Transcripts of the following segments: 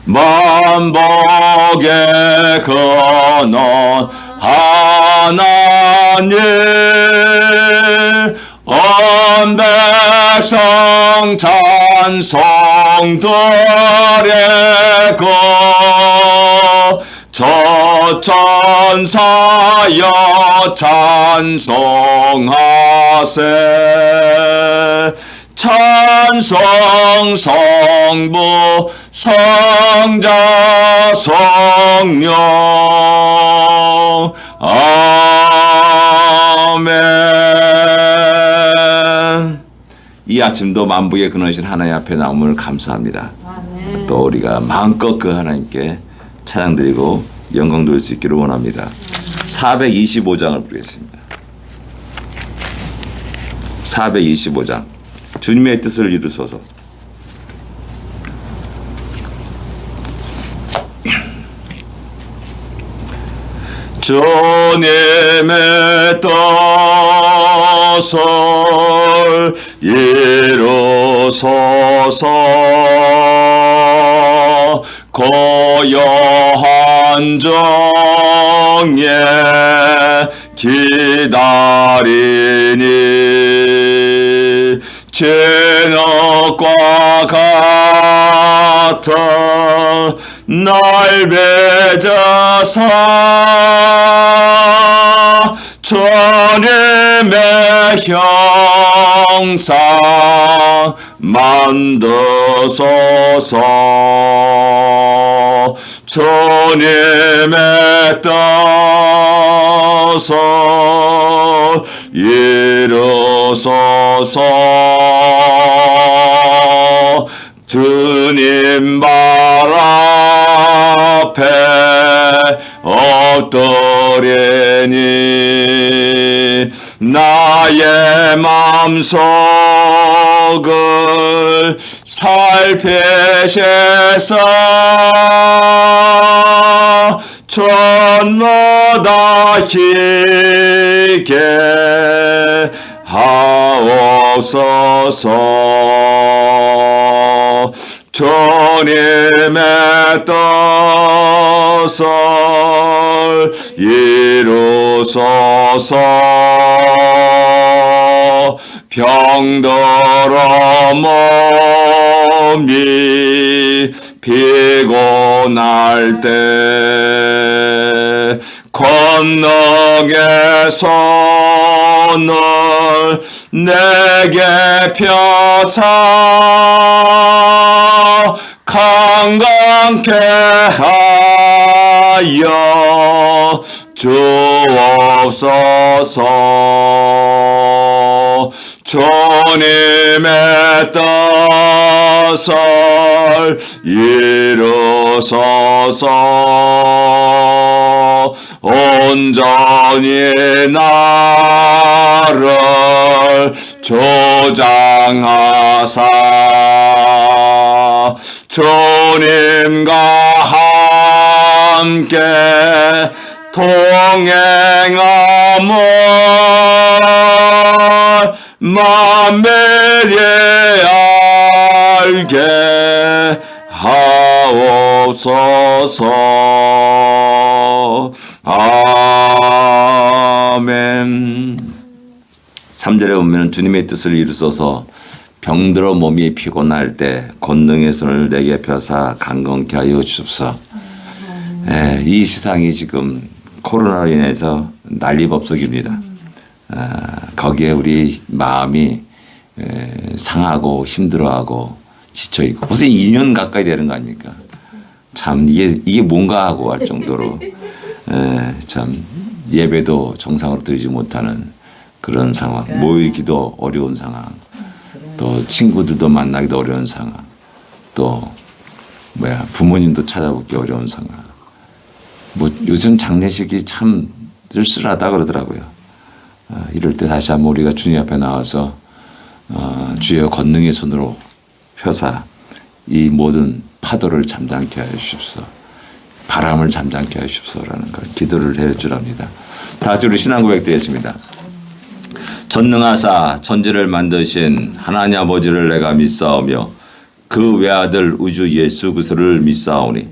만복의 근원 하나님 온 백성 찬송 드리고 저 천사여 찬송하세 찬송 성부 성자 성령 아멘. 이 아침도 만복의 근원이신 하나님 앞에 나옴을 감사합니다. 아멘. 또 우리가 마음껏 그 하나님께 찬양드리고 영광 돌릴 수 있기를 원합니다. 425장을 부르겠습니다. 425장 주님의 뜻을 이루소서. 주님의 뜻을 이루소서. 고요한 중에 기다리니 진흙과 같은 날 맺어서 주님의 형상 만드소서. 주님의 뜻을 이루소서. 주님 발 앞에 엎드리니 나의 맘속을 살피셔서 전마다 기게 하옵소서. 주님의 뜻을 이루소서. 병들어 몸이 피곤할 때 권능의 손을 내게 펴사 강건케 하여 주옵소서. 주님의 뜻을 이루소서. 온전히 나를 조장하사 주님과 함께 동행함을 만민이 알게 하옵소서. 아멘. 3절에 보면 주님의 뜻을 이루소서. 병들어 몸이 피곤할 때 권능의 손을 내게 펴사 강건케 하여 주옵소서. 이 세상이 지금 코로나로 인해서 난리법석입니다. 거기에 우리 마음이 상하고 힘들어하고 지쳐있고 벌써 2년 가까이 되는 거 아닙니까? 참 이게 뭔가 하고 할 정도로 참 예배도 정상으로 드리지 못하는 그런 상황, 모이기도 어려운 상황, 또 친구들도 만나기도 어려운 상황, 또 부모님도 찾아보기 어려운 상황. 요즘 장례식이 참 쓸쓸하다 그러더라고요. 이럴 때 다시 한번 우리가 주님 앞에 나와서 주여 권능의 손으로 펴사 이 모든 파도를 잠잠케 하여 주십시오. 바람을 잠잠케 하여 주십시오라는 걸 기도를 해 주랍니다. 다 같이 우리 신앙 고백 드리겠습니다. 전능하사 천지를 만드신 하나님 아버지를 내가 믿사오며 그 외아들 우주 예수 그리스도를 믿사오니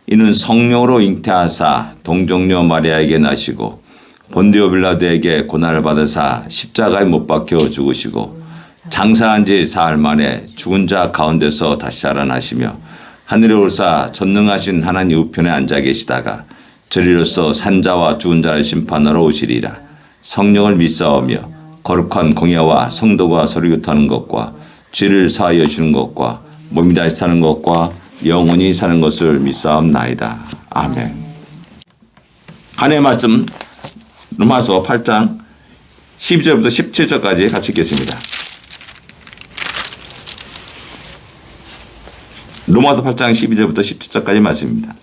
이는 성령으로 잉태하사 동정녀 마리아에게 나시고 본디오 빌라도에게 고난을 받으사 십자가에 못 박혀 죽으시고 장사한 지 사흘 만에 죽은 자 가운데서 다시 살아나시며 하늘에 올사 전능하신 하나님 우편에 앉아 계시다가 저리로서 산자와 죽은 자를 심판하러 오시리라. 성령을 믿사오며 거룩한 공예와 성도가 서리교타는 것과 죄를 사하여 주는 것과 몸이 다시 사는 것과 영원히 사는 것을 믿사옵나이다. 아멘. 하나님의 말씀 로마서 8장 12절부터 17절까지 같이 읽겠습니다. 로마서 8장 12절부터 17절까지 말씀입니다.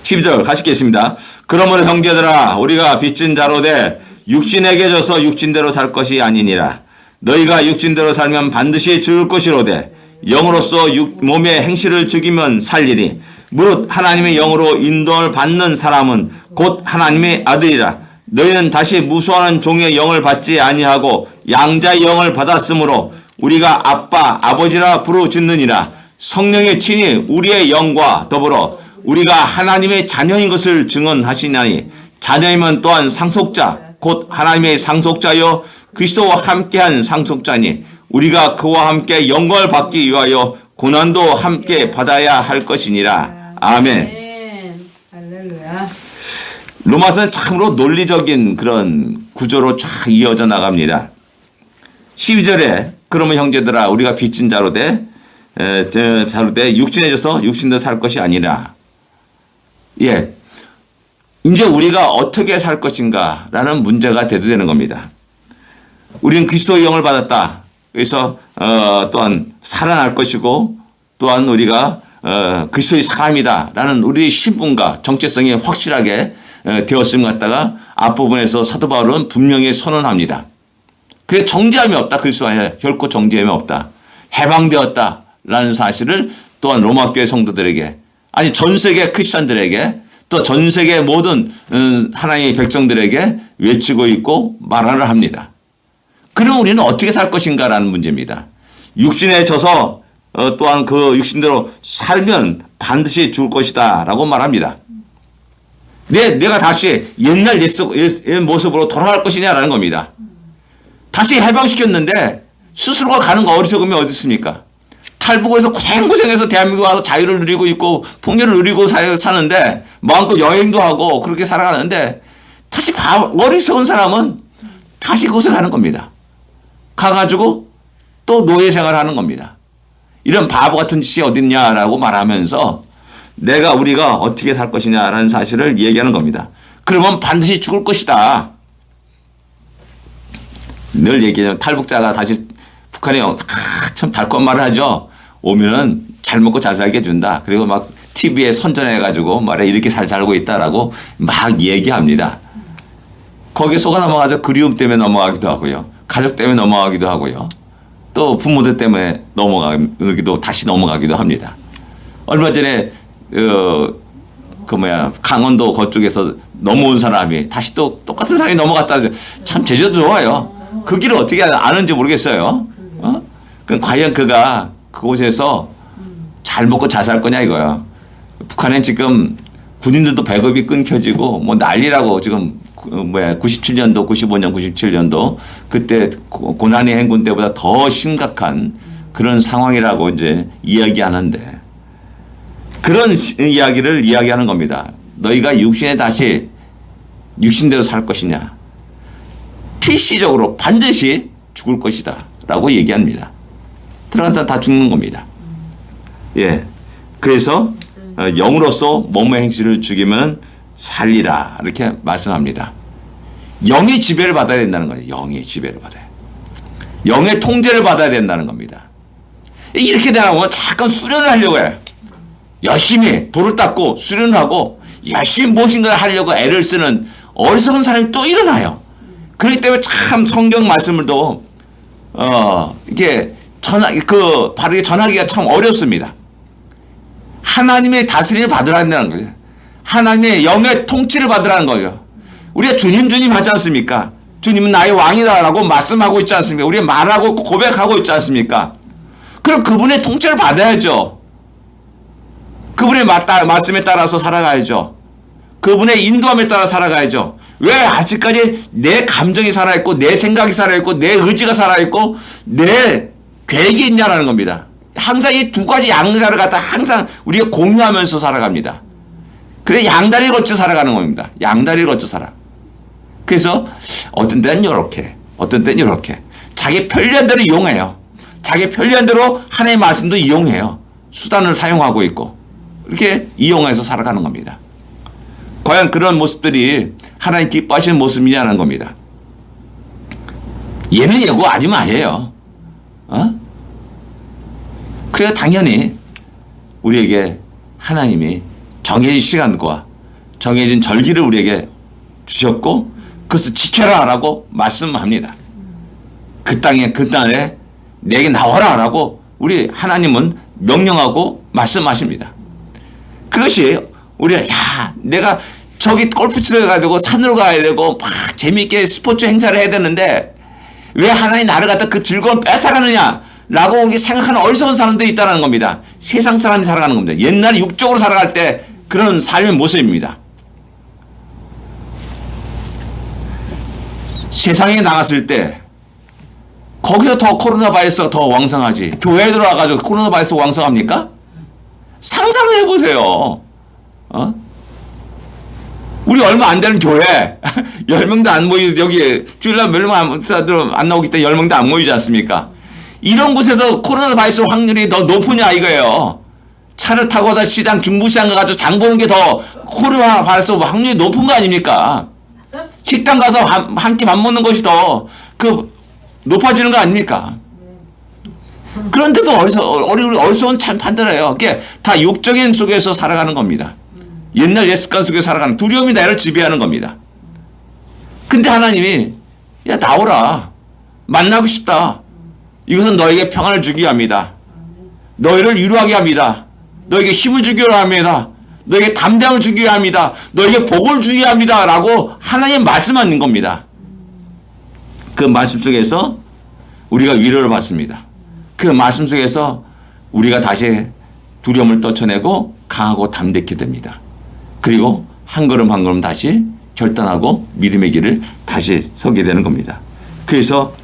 12절 같이 읽겠습니다. 그러므로 형제들아 우리가 빚진 자로 돼 육신에게 져서 육신대로 살 것이 아니니라. 너희가 육신대로 살면 반드시 죽을 것이로되 영으로서 몸의 행실을 죽이면 살리니 무릇 하나님의 영으로 인도를 받는 사람은 곧 하나님의 아들이라. 너희는 다시 무수하는 종의 영을 받지 아니하고 양자의 영을 받았으므로 우리가 아빠 아버지라 부르짖느니라. 성령의 친히 우리의 영과 더불어 우리가 하나님의 자녀인 것을 증언하시나니 자녀이면 또한 상속자 곧 하나님의 상속자여 그리스도와 함께한 상속자니 우리가 그와 함께 영광을 받기 위하여 고난도 함께 받아야 할 것이니라. 아멘. 할렐루야. 로마서는 참으로 논리적인 그런 구조로 쫙 이어져 나갑니다. 12절에 그러면 형제들아 우리가 빚진 자로 돼 육신에 져서 육신대로 살 것이 아니라. 예, 이제 우리가 어떻게 살 것인가라는 문제가 대두되는 겁니다. 우리는 그리스도의 영을 받았다. 그래서 또한 살아날 것이고 또한 우리가 그리스도의 사람이다라는 우리의 신분과 정체성이 확실하게 되었음 갖다가 앞부분에서 사도 바울은 분명히 선언합니다. 그래 정죄함이 없다. 그리스도 안에 결코 정죄함이 없다. 해방되었다라는 사실을 또한 로마교회 성도들에게 아니 전 세계 크리스천들에게 또 전 세계 모든 하나님의 백성들에게 외치고 있고 말하려 합니다. 그럼 우리는 어떻게 살 것인가라는 문제입니다. 육신에 져서 또한 그 육신대로 살면 반드시 죽을 것이다 라고 말합니다. 내가 다시 옛날 옛 모습으로 돌아갈 것이냐라는 겁니다. 다시 해방시켰는데 스스로가 가는 거 어리석음이 어디 있습니까? 탈북에서 고생해서 대한민국 와서 자유를 누리고 있고 풍요를 누리고 사는데 마음껏 여행도 하고 그렇게 살아가는데 다시 어리석은 사람은 다시 그곳에 가는 겁니다. 가가지고 또 노예 생활하는 겁니다. 이런 바보 같은 짓이 어딨냐라고 말하면서 우리가 어떻게 살 것이냐라는 사실을 얘기하는 겁니다. 그러면 반드시 죽을 것이다. 늘 얘기하면 탈북자가 다시 북한에 참 달콤한 말을 하죠. 오면은 잘 먹고 잘 살게 해준다. 그리고 막 TV에 선전해가지고 말해 이렇게 살고 있다라고 막 얘기합니다. 거기에 속아 넘어가서 그리움 때문에 넘어가기도 하고요. 가족 때문에 넘어가기도 하고요. 또 부모들 때문에 다시 넘어가기도 합니다. 얼마 전에 강원도 그쪽에서 넘어온 사람이 다시 또 똑같은 사람이 넘어갔다. 참 제주도 좋아요. 그 길을 어떻게 아는지 모르겠어요. 그럼 과연 그가 그곳에서 잘 먹고 잘 살 거냐 이거야. 북한엔 지금 군인들도 배급이 끊겨지고 뭐 난리라고 지금 97년도, 95년, 97년도 그때 고난의 행군 때보다 더 심각한 그런 상황이라고 이제 이야기하는데 그런 이야기를 이야기하는 겁니다. 너희가 육신에 다시 육신대로 살 것이냐. 필시적으로 반드시 죽을 것이다 라고 얘기합니다. 들어간 사람 다 죽는 겁니다. 예. 그래서 영으로서 몸의 행실을 죽이면 살리라 이렇게 말씀합니다. 영의 지배를 받아야 된다는 거예요. 영의 지배를 받아야. 영의 통제를 받아야 된다는 겁니다. 이렇게 되면 잠깐 수련을 하려고 해요. 열심히 돌을 닦고 수련을 하고 열심히 무엇인가 하려고 애를 쓰는 어리석은 사람이 또 일어나요. 그렇기 때문에 참 성경 말씀을도 이렇게 바르게 전하기가 참 어렵습니다. 하나님의 다스림을 받으라는 거예요. 하나님의 영의 통치를 받으라는 거예요. 우리가 주님 하지 않습니까? 주님은 나의 왕이다라고 말씀하고 있지 않습니까? 우리 말하고 고백하고 있지 않습니까? 그럼 그분의 통치를 받아야죠. 그분의 말씀에 따라서 살아가야죠. 그분의 인도함에 따라 살아가야죠. 왜 아직까지 내 감정이 살아있고 내 생각이 살아있고 내 의지가 살아있고 내 계획이 있냐라는 겁니다. 항상 이 두 가지 양자를 갖다 항상 우리가 공유하면서 살아갑니다. 그래 양다리를 거쳐 살아가는 겁니다. 양다리를 거쳐 살아. 그래서 어떤 때는 이렇게 어떤 때는 이렇게 자기 편리한 대로 이용해요. 자기 편리한 대로 하나님의 말씀도 이용해요. 수단을 사용하고 있고 이렇게 이용해서 살아가는 겁니다. 과연 그런 모습들이 하나님 기뻐하시는 모습이냐는 겁니다. 얘는 예고 아니면 아니에요. 그래서 당연히 우리에게 하나님이 정해진 시간과 정해진 절기를 우리에게 주셨고 그것을 지켜라 라고 말씀합니다. 그 땅에 그 날에 내게 나와라 라고 우리 하나님은 명령하고 말씀하십니다. 그것이 우리가 내가 저기 골프 치러 가지고 산으로 가야 되고 막 재미있게 스포츠 행사를 해야 되는데 왜 하나님 나를 갖다 그 즐거움을 뺏어가느냐 라고 생각하는 어리석은 사람들이 있다는 겁니다. 세상 사람이 살아가는 겁니다. 옛날에 육적으로 살아갈 때 그런 삶의 모습입니다. 세상에 나갔을 때 거기서 더 코로나 바이러스가 더 왕성하지. 교회에 들어와가지고 코로나 바이러스 왕성합니까? 상상을 해보세요. 우리 얼마 안 되는 교회 10명도 안 모이고 여기 주일날 몇 명 안 나오기 때문에 10명도 안 모이지 않습니까? 이런 곳에서 코로나 바이러스 확률이 더 높으냐 이거예요. 차를 타고 다 시장 중부시장 가가지고 장 보는 게 더 코로나 바이러스 확률이 높은 거 아닙니까? 식당 가서 한 끼 밥 먹는 것이 더 높아지는 거 아닙니까? 그런데도 어리석은 참 판단해요. 그게 다 육적인 속에서 살아가는 겁니다. 옛날 옛습관 속에 살아가는 두려움이 나를 지배하는 겁니다. 근데 하나님이 야 나오라. 만나고 싶다. 이것은 너에게 평안을 주기 위함이다. 너희를 위로하게 합니다. 너에게 힘을 주기 위함이다. 너에게 담대함을 주기 위함이다. 너에게 복을 주기 위함이다. 라고 하나님 말씀하는 겁니다. 그 말씀 속에서 우리가 위로를 받습니다. 그 말씀 속에서 우리가 다시 두려움을 떨쳐내고 강하고 담대케 됩니다. 그리고 한 걸음 한 걸음 다시 결단하고 믿음의 길을 다시 서게 되는 겁니다. 그래서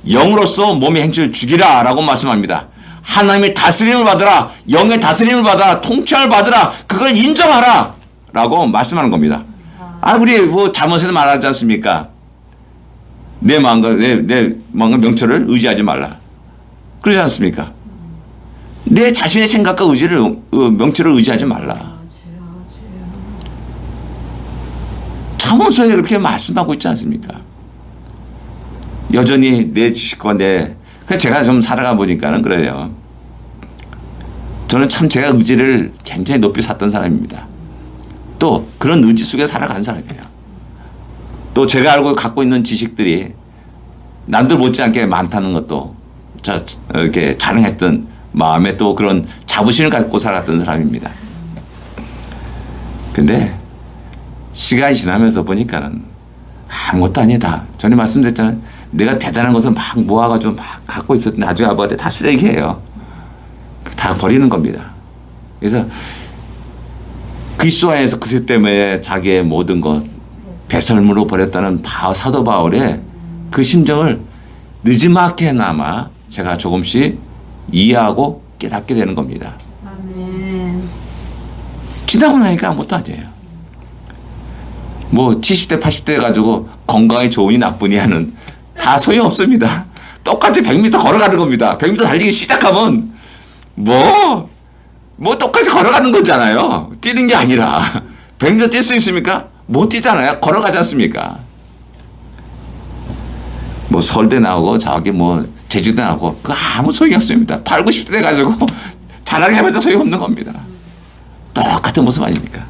영으로서 몸의 행실을 죽이라 라고 말씀합니다. 하나님의 다스림을 받으라. 영의 다스림을 받아라. 통치를 받으라. 그걸 인정하라 라고 말씀하는 겁니다. 우리 잠언에서 말하지 않습니까? 내 마음과 명철을 의지하지 말라. 그러지 않습니까? 내 자신의 생각과 명철을 의지하지 말라. 잠언서에 그렇게 말씀하고 있지 않습니까? 여전히 내 지식과 제가 좀 살아가 보니까는 그래요. 저는 참 제가 의지를 굉장히 높이 샀던 사람입니다. 또 그런 의지 속에 살아간 사람이에요. 또 제가 알고 갖고 있는 지식들이 남들 못지않게 많다는 것도 이렇게 자랑했던 마음에 또 그런 자부심을 갖고 살았던 사람입니다. 근데 시간이 지나면서 보니까는 아무것도 아니다. 전에 말씀드렸잖아요. 내가 대단한 것을 막 모아가지고 막 갖고 있었는데 나중에 아버한테 다 쓰레기예요. 다 버리는 겁니다. 그래서 그리스도 안에서 그것 때문에 자기의 모든 것 배설물로 버렸다는 사도 바울의 그 심정을 늦지막히나마 제가 조금씩 이해하고 깨닫게 되는 겁니다. 아멘. 지나고 나니까 아무것도 아니에요. 70대 80대 가지고 건강이 좋으니 나쁘니 하는 다 소용없습니다. 똑같이 100m 걸어가는 겁니다. 100m 달리기 시작하면 똑같이 걸어가는 거잖아요. 뛰는 게 아니라 100m 뛸 수 있습니까? 못 뛰잖아요. 걸어가지 않습니까? 서울대 나오고 제주대 나오고 그거 아무 소용이 없습니다. 8, 90대 가지고 자랑해봤자 소용없는 겁니다. 똑같은 모습 아닙니까?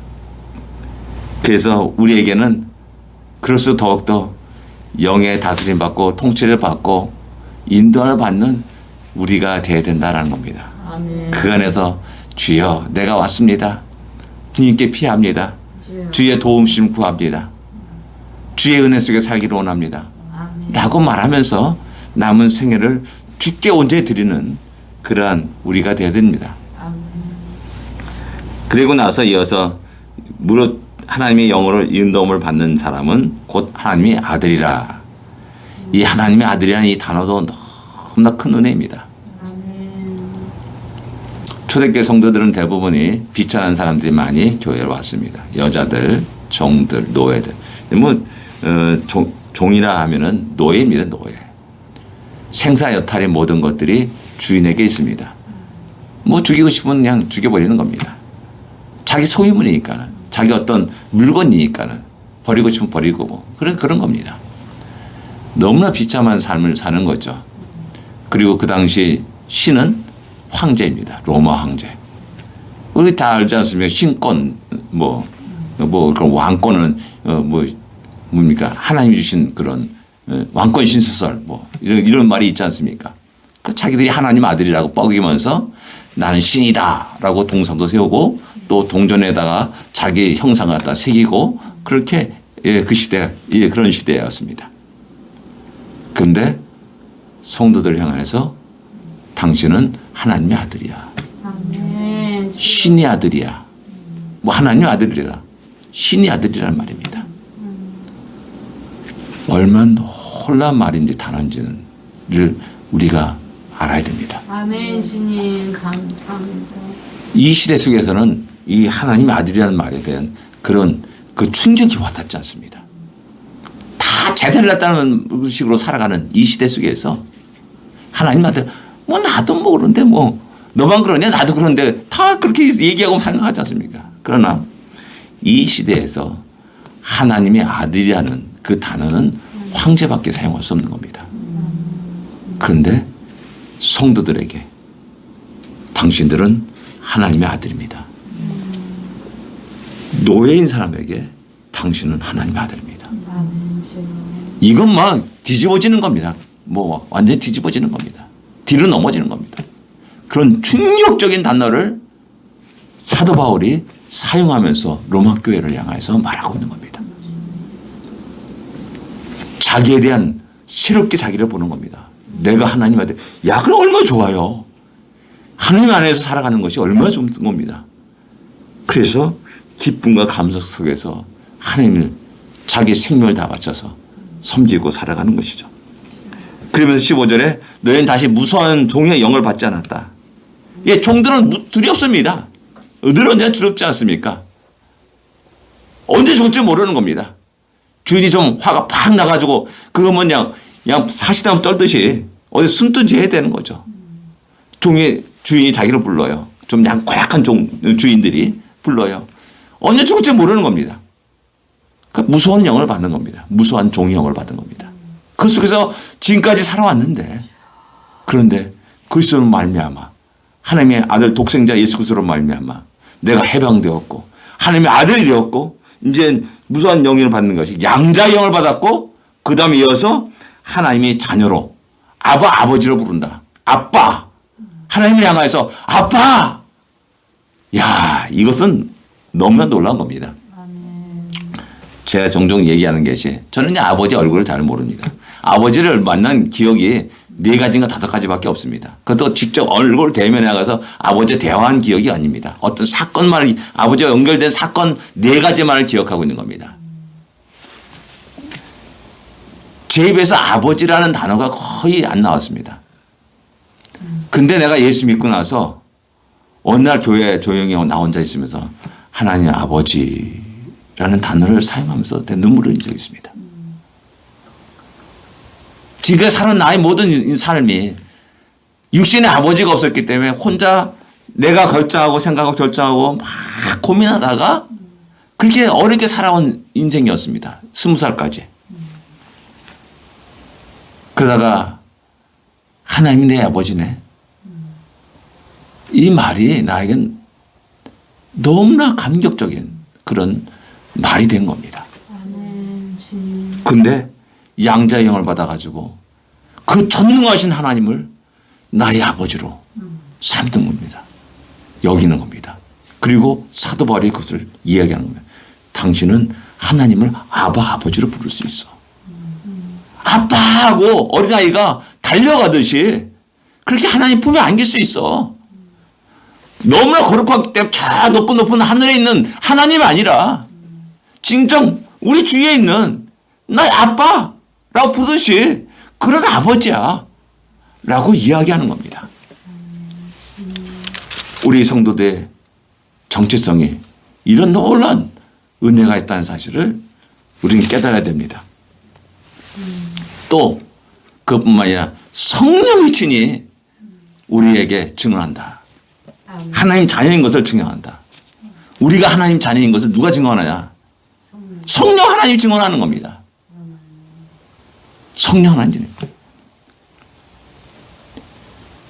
그래서 우리에게는 그럴수록 더욱더 영의 다스림 받고 통치를 받고 인도를 받는 우리가 되어야 된다는 겁니다. 아멘. 그 안에서 주여 내가 왔습니다. 주님께 피합니다. 주의 도움심 구합니다. 주의 은혜 속에 살기를 원합니다. 아멘. 라고 말하면서 남은 생애를 주께 온전히 드리는 그러한 우리가 되어야 됩니다. 그리고 나서 이어서 무릇 하나님의 영으로 인도함을 받는 사람은 곧 하나님의 아들이라. 이 하나님의 아들이라는 이 단어도 너무나 큰 은혜입니다. 초대교회 성도들은 대부분이 비천한 사람들이 많이 교회에 왔습니다. 여자들, 종들, 노예들. 종이라 하면은 노예입니다. 노예. 생사 여탈의 모든 것들이 주인에게 있습니다. 죽이고 싶으면 그냥 죽여버리는 겁니다. 자기 소유물이니까는, 자기 어떤 물건이니까는 버리고 싶으면 버리고 그런 겁니다. 너무나 비참한 삶을 사는 거죠. 그리고 그 당시 신은 황제입니다. 로마 황제. 우리 다 알지 않습니까? 신권, 그런 왕권은, 뭡니까? 하나님이 주신 그런, 왕권 신수설, 이런 말이 있지 않습니까? 자기들이 하나님 아들이라고 뻐기면서 나는 신이다 라고 동상도 세우고 또 동전에다가 자기 형상을 갖다 새기고 그렇게, 그 시대, 그런 시대였습니다. 그런데 성도들 향해서 당신은 하나님의 아들이야. 신의 아들이야. 하나님의 아들이라. 신의 아들이라는 말입니다. 얼마나 놀라운 말인지 단어인지를 우리가 알아야 됩니다. 아멘. 주님 감사합니다. 이 시대 속에서는 이 하나님의 아들이라는 말에 대한 그런 그 충격이 와닿지 않습니다. 다 제대로 났다는 식으로 살아가는 이 시대 속에서 하나님 아들 나도 그런데 너만 그러냐 나도 그런데 다 그렇게 얘기하고 생각하지 않습니까? 그러나 이 시대에서 하나님의 아들이라는 그 단어는 황제밖에 사용할 수 없는 겁니다. 그런데 성도들에게 당신들은 하나님의 아들입니다. 노예인 사람에게 당신은 하나님의 아들입니다. 이건 뒤집어지는 겁니다. 완전히 뒤집어지는 겁니다. 뒤로 넘어지는 겁니다. 그런 충격적인 단어를 사도 바울이 사용하면서 로마 교회를 향해서 말하고 있는 겁니다. 자기에 대한 새롭게 자기를 보는 겁니다. 내가 하나님 아들. 그럼 얼마나 좋아요. 하나님 안에서 살아가는 것이 얼마나 좋은 겁니다. 그래서 기쁨과 감성 속에서 하나님을 자기 생명을 다 바쳐서 섬기고 살아가는 것이죠. 그러면서 15절에 너희는 다시 무서운 종의 영을 받지 않았다. 종들은 두렵습니다. 늘 언제나 두렵지 않습니까? 언제 죽을지 모르는 겁니다. 주인이 좀 화가 팍 나가지고 그거면 그냥 사시나무 떨듯이 어디 숨든지 해야 되는 거죠. 주인이 자기를 불러요. 좀 고약한 주인들이 불러요. 언제 죽을지 모르는 겁니다. 그러니까 무서운 영을 받는 겁니다. 무서운 종의 영을 받은 겁니다. 그 속에서 지금까지 살아왔는데 그런데 그리스도로 말미암아 하나님의 아들 독생자 예수 그리스도로 말미암아 내가 해방되었고 하나님의 아들이 되었고 이제 무서운 영을 받는 것이 양자의 영을 받았고 그 다음에 이어서 하나님의 자녀로 아버지로 부른다. 아빠. 하나님을 향해서 아빠. 이것은 너무나 놀라운 겁니다. 제가 종종 얘기하는 것이 저는 아버지 얼굴을 잘 모릅니다. 아버지를 만난 기억이 4가지인가 5가지밖에 없습니다. 그것도 직접 얼굴 대면에 나가서 아버지 대화한 기억이 아닙니다. 어떤 사건만을 아버지와 연결된 사건 4가지만을 기억하고 있는 겁니다. 제 입에서 아버지라는 단어가 거의 안 나왔습니다. 근데 내가 예수 믿고 나서 어느 날 교회에 조용히 나 혼자 있으면서 하나님 아버지라는 단어를 사용하면서 내 눈물을 흘린 적이 있습니다. 지금 사는 나의 모든 삶이 육신의 아버지가 없었기 때문에 혼자 내가 결정하고 생각하고 결정하고 막 고민하다가 그렇게 어렵게 살아온 인생이었습니다. 20살까지. 그러다가 하나님이 내 아버지네. 이 말이 나에겐 너무나 감격적인 그런 말이 된 겁니다. 근데 양자의 영을 받아가지고 그 전능하신 하나님을 나의 아버지로 삼는 겁니다. 여기는 겁니다. 그리고 사도 바울이 그것을 이야기하는 겁니다. 당신은 하나님을 아버지로 부를 수 있어. 아빠하고 어린아이가 달려가듯이 그렇게 하나님 품에 안길 수 있어. 너무나 거룩하기 때문에 저 높은 하늘에 있는 하나님이 아니라 진정 우리 주위에 있는 나 아빠라고 부르듯이 그런 아버지야 라고 이야기하는 겁니다. 우리 성도들의 정체성이 이런 놀라운 은혜가 있다는 사실을 우리는 깨달아야 됩니다. 또 그것뿐만 아니라 성령이 친히 우리에게 증언한다. 하나님 자녀인 것을 증언한다. 우리가 하나님 자녀인 것을 누가 증언하냐? 성령 하나님이 증언하는 겁니다. 성령 하나님.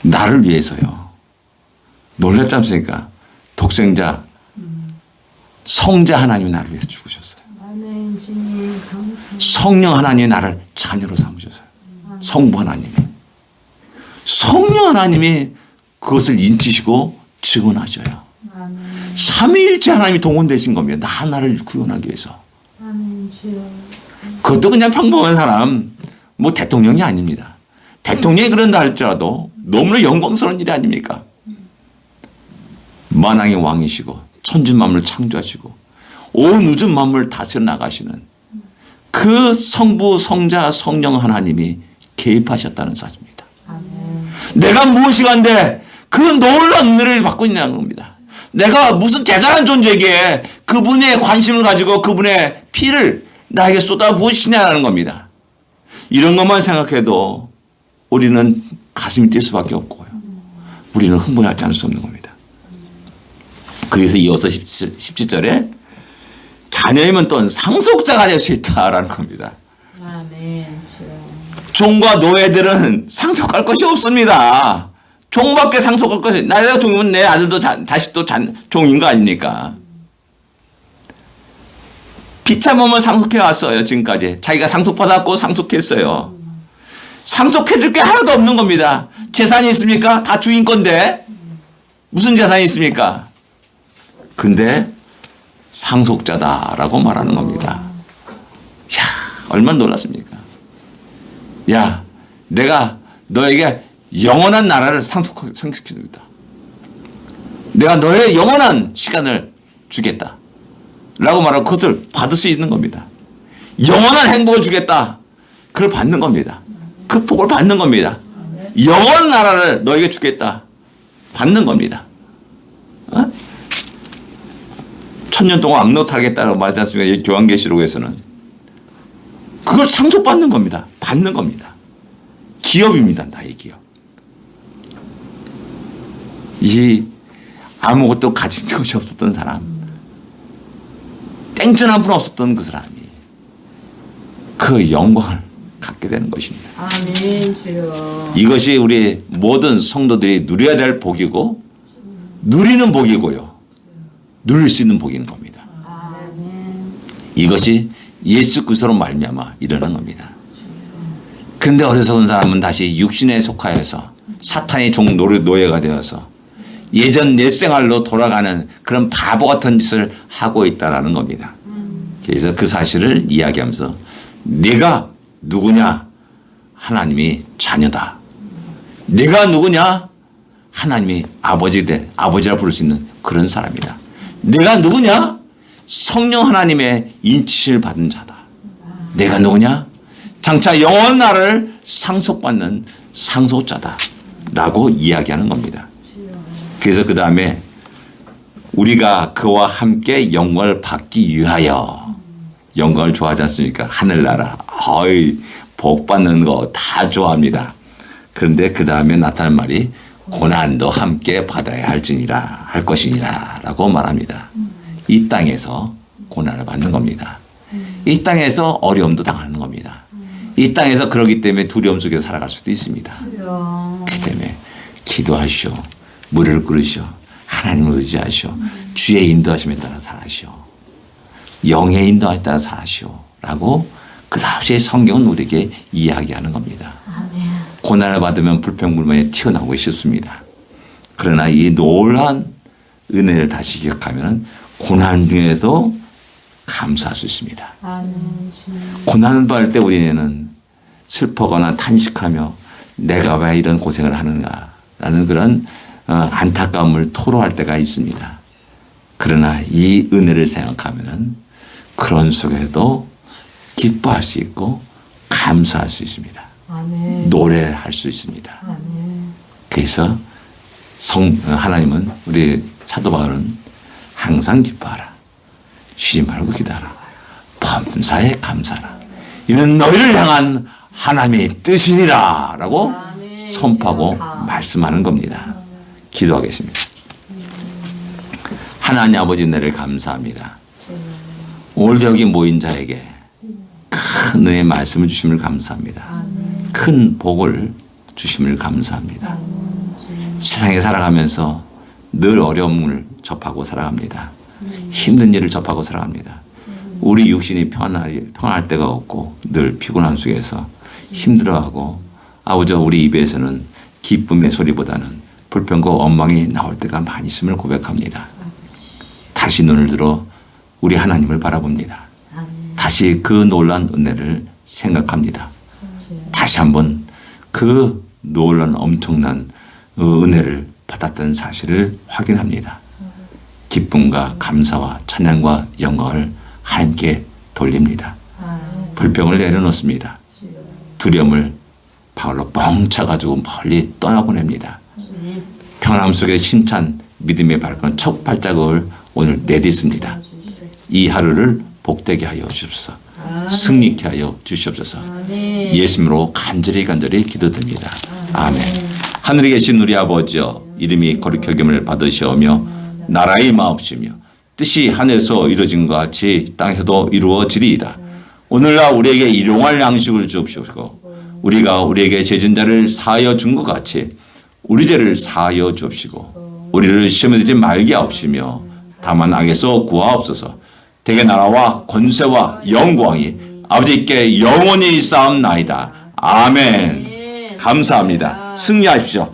나를 위해서요. 놀랐지 않습니까? 독생자 성자 하나님이 나를 위해서 죽으셨어요. 아멘. 주님 감사합니다. 성령 하나님이 나를 자녀로 삼으셨어요. 성부 하나님이. 성령 하나님이 그것을 인치시고 증언하셔요. 아멘. 삼위일체 하나님이 동원되신 겁니다. 나 하나를 구원하기 위해서. 아멘. 주여. 그것도 그냥 평범한 사람, 뭐 대통령이 아닙니다. 대통령이 그런다 할지라도 너무나 영광스러운 일이 아닙니까? 만왕의 왕이시고 천지 만물을 창조하시고 온 우주 만물을 다스려 나가시는 그 성부, 성자, 성령 하나님이 개입하셨다는 사실입니다. 아멘. 내가 무엇이간데 그 놀라운 은혜를 받고 있냐는 겁니다. 내가 무슨 대단한 존재에게 그분의 관심을 가지고 그분의 피를 나에게 쏟아부으시냐는 겁니다. 이런 것만 생각해도 우리는 가슴이 뛸 수밖에 없고요. 우리는 흥분하지 않을 수 없는 겁니다. 그래서 이어서 17절에 자녀이면 또한 상속자가 될 수 있다라는 겁니다. 아멘. 주여. 종과 노예들은 상속할 것이 없습니다. 종밖에 상속할 것이, 나이가 종이면 내 아들도 자식도 종인 거 아닙니까? 비참함을 상속해 왔어요. 지금까지 자기가 상속받았고 상속했어요. 상속해줄 게 하나도 없는 겁니다. 재산이 있습니까? 다 주인 건데 무슨 재산이 있습니까? 근데 상속자다라고 말하는 겁니다. 야, 얼마나 놀랐습니까? 야, 내가 너에게 영원한 나라를 상속해주겠다. 내가 너의 영원한 시간을 주겠다. 라고 말하고 그것을 받을 수 있는 겁니다. 영원한 행복을 주겠다. 그걸 받는 겁니다. 그 복을 받는 겁니다. 영원한 나라를 너에게 주겠다. 받는 겁니다. 어? 천년 동안 악노타겠다고 말하지 않습니까? 요한계시록에서는. 그걸 상속받는 겁니다. 받는 겁니다. 기업입니다. 나의 기업. 이 아무것도 가진 것이 없었던 사람, 땡전 한 푼 없었던 그 사람이 그 영광을 갖게 되는 것입니다. 아멘. 주여. 이것이 우리 모든 성도들이 누려야 될 복이고 누리는 복이고요. 누릴 수 있는 복인 겁니다. 아멘. 이것이 예수 그리스도로 말미암아 이르는 겁니다. 그런데 어리석은 사람은 다시 육신에 속하여서 사탄의 종 노예가 되어서 예전 옛 생활로 돌아가는 그런 바보 같은 짓을 하고 있다라는 겁니다. 그래서 그 사실을 이야기하면서 내가 누구냐? 하나님이 자녀다. 내가 누구냐? 하나님이 아버지라 부를 수 있는 그런 사람이다. 내가 누구냐? 성령 하나님의 인치심을 받은 자다. 내가 누구냐? 장차 영원 나를 상속받는 상속자다. 라고 이야기하는 겁니다. 그래서 그 다음에 우리가 그와 함께 영광을 받기 위하여 영광을 좋아하지 않습니까? 하늘나라. 복 받는 거 다 좋아합니다. 그런데 그 다음에 나타난 말이 고난도 함께 받아야 할 것이니라 라고 말합니다. 이 땅에서 고난을 받는 겁니다. 이 땅에서 어려움도 당하는 겁니다. 이 땅에서 그러기 때문에 두려움 속에 살아갈 수도 있습니다. 주여. 그렇기 때문에 기도하시오. 무리를 꿇으시오. 하나님을 의지하시오. 주의 인도하심에 따라 살아시오. 영의 인도함에 따라 살아시오. 라고 그 당시에 성경은 우리에게 이야기하는 겁니다. 아멘. 고난을 받으면 불평불만이 튀어나오기 쉽습니다. 그러나 이 놀라운 은혜를 다시 기억하면 고난 중에도 감사할 수 있습니다. 아멘. 주님. 고난을 받을 때 우리는 슬퍼거나 탄식하며 내가 왜 이런 고생을 하는가라는 그런 안타까움을 토로할 때가 있습니다. 그러나 이 은혜를 생각하면 그런 속에도 기뻐할 수 있고 감사할 수 있습니다. 아멘. 노래할 수 있습니다. 아멘. 그래서 하나님은 우리 사도 바울은 항상 기뻐하라. 쉬지 말고 기다라. 범사에 감사라. 이는 너희를 향한 하나님의 뜻이니라 라고 아멘. 선포하고 말씀하는 겁니다. 기도하겠습니다. 하나님 아버지 은혜를 감사합니다. 오늘도 여기 모인 자에게 큰 은혜의 말씀을 주심을 감사합니다. 큰 복을 주심을 감사합니다. 세상에 살아가면서 늘 어려움을 접하고 살아갑니다. 힘든 일을 접하고 살아갑니다. 우리 육신이 평안할 때가 없고 늘 피곤함 속에서 힘들어하고 아버지 우리 입에서는 기쁨의 소리보다는 불평과 원망이 나올 때가 많이 있음을 고백합니다. 다시 눈을 들어 우리 하나님을 바라봅니다. 다시 그 놀란 은혜를 생각합니다. 다시 한번 그 놀란 엄청난 은혜를 받았던 사실을 확인합니다. 기쁨과 감사와 찬양과 영광을 하나님께 돌립니다. 불평을 내려놓습니다. 두려움을 바울로 뻥 차가지고 멀리 떠나보냅니다. 평안함 속에 힘찬 믿음의 발걸음 첫 발자국을 오늘 내딛습니다. 이 하루를 복되게 하여 주옵소서. 승리케 하여 주시옵소서. 예수님으로 간절히 기도드립니다. 아멘. 하늘에 계신 우리 아버지여 이름이 거룩히 여김을 받으시오며 나라의 임하옵시며 뜻이 하늘에서 이루어진 것 같이 땅에서도 이루어지리이다. 오늘날 우리에게 일용할 양식을 주옵시고 우리가 우리에게 죄진 자를 사하여 준 것 같이 우리 죄를 사하여 주옵시고 우리를 시험에 들지 말게 하옵시며 다만 악에서 구하옵소서. 대개 나라와 권세와 영광이 아버지께 영원히 쌓옵나이다. 아멘. 감사합니다. 승리하십시오.